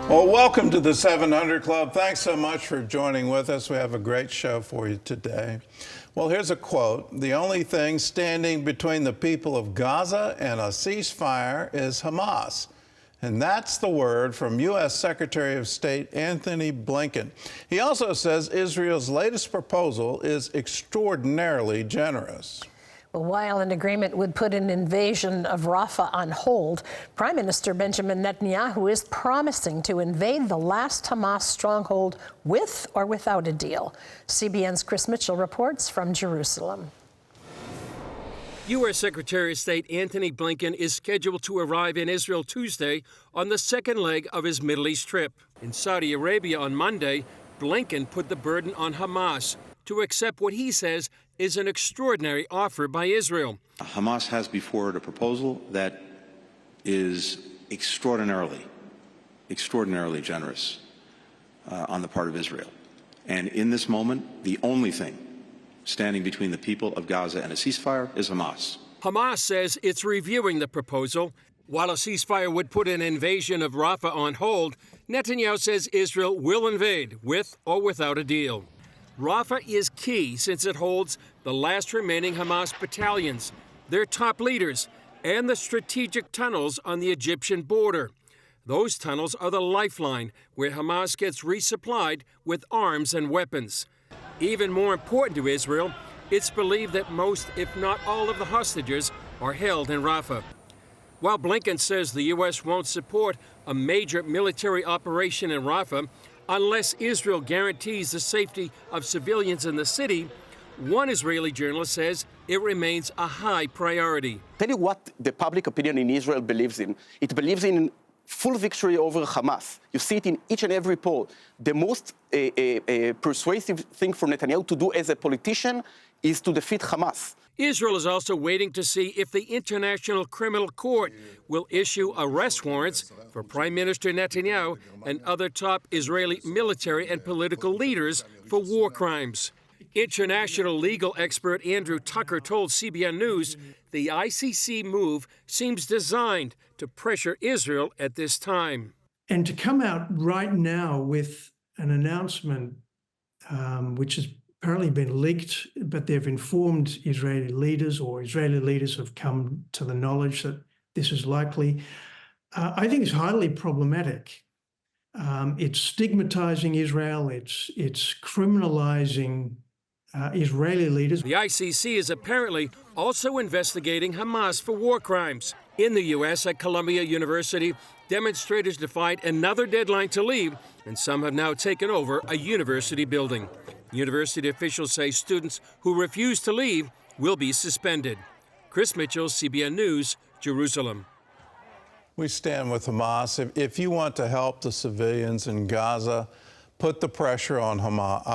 Well, welcome to the 700 Club. Thanks so much for joining with us. We have a great show for you today. Well, here's a quote. The only thing standing between the people of Gaza and a ceasefire is Hamas. And that's the word from U.S. Secretary of State Antony Blinken. He also says Israel's latest proposal is extraordinarily generous. Well, while an agreement would put an invasion of Rafah on hold, Prime Minister Benjamin Netanyahu is promising to invade the last Hamas stronghold with or without a deal. CBN's Chris Mitchell reports from Jerusalem. U.S. Secretary of State Antony Blinken is scheduled to arrive in Israel Tuesday on the second leg of his Middle East trip. In Saudi Arabia on Monday, Blinken put the burden on Hamas to accept what he says is an extraordinary offer by Israel. Hamas has before it a proposal that is extraordinarily generous on the part of Israel. And in this moment, the only thing standing between the people of Gaza and a ceasefire is Hamas. Hamas says it's reviewing the proposal. While a ceasefire would put an invasion of Rafah on hold, Netanyahu says Israel will invade with or without a deal. Rafah is key since it holds the last remaining Hamas battalions, their top leaders, and the strategic tunnels on the Egyptian border. Those tunnels are the lifeline where Hamas gets resupplied with arms and weapons. Even more important to Israel, it's believed that most, if not all, of the hostages are held in Rafah. While Blinken says the U.S. won't support a major military operation in Rafah unless Israel guarantees the safety of civilians in the city, one Israeli journalist says it remains a high priority. Tell you what the public opinion in Israel believes in. It believes in full victory over Hamas. You see it in each and every poll. The most persuasive thing for Netanyahu to do as a politician is to defeat Hamas. Israel is also waiting to see if the International Criminal Court will issue arrest warrants for Prime Minister Netanyahu and other top Israeli military and political leaders for war crimes. International legal expert Andrew Tucker told CBN News the ICC move seems designed to pressure Israel at this time. And to come out right now with an announcement, which has apparently been leaked, but they've informed Israeli leaders, or Israeli leaders have come to the knowledge that this is likely, I think is highly problematic. It's stigmatizing Israel, it's criminalizing Israeli leaders. The ICC is apparently also investigating Hamas for war crimes. In the U.S. at Columbia University, demonstrators defied another deadline to leave, and some have now taken over a university building. University officials say students who refuse to leave will be suspended. Chris Mitchell, CBN News, Jerusalem. We stand with Hamas. If you want to help the civilians in Gaza, put the pressure on Hamas.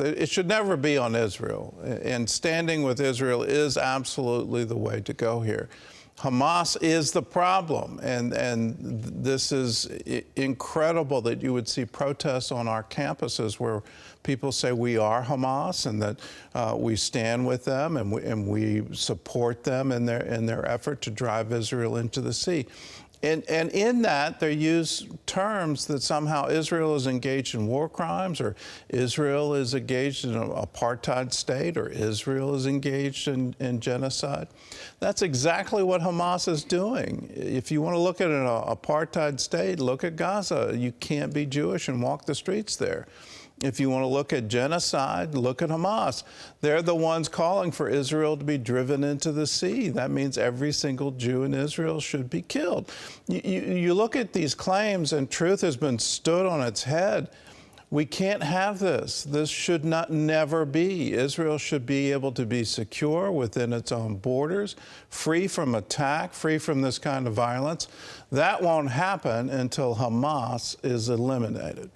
It should never be on Israel. And standing with Israel is absolutely the way to go here. Hamas is the problem, and this is incredible that you would see protests on our campuses where people say we are Hamas and that we stand with them and we support them in their effort to drive Israel into the sea. And in that, they use terms that somehow Israel is engaged in war crimes, or Israel is engaged in an apartheid state, or Israel is engaged in genocide. That's exactly what Hamas is doing. If you want to look at an apartheid state, look at Gaza. You can't be Jewish and walk the streets there. If you want to look at genocide, look at Hamas. They're the ones calling for Israel to be driven into the sea. That means every single Jew in Israel should be killed. You look at these claims, and truth has been stood on its head. We can't have this. This should never be. Israel should be able to be secure within its own borders, free from attack, free from this kind of violence. That won't happen until Hamas is eliminated.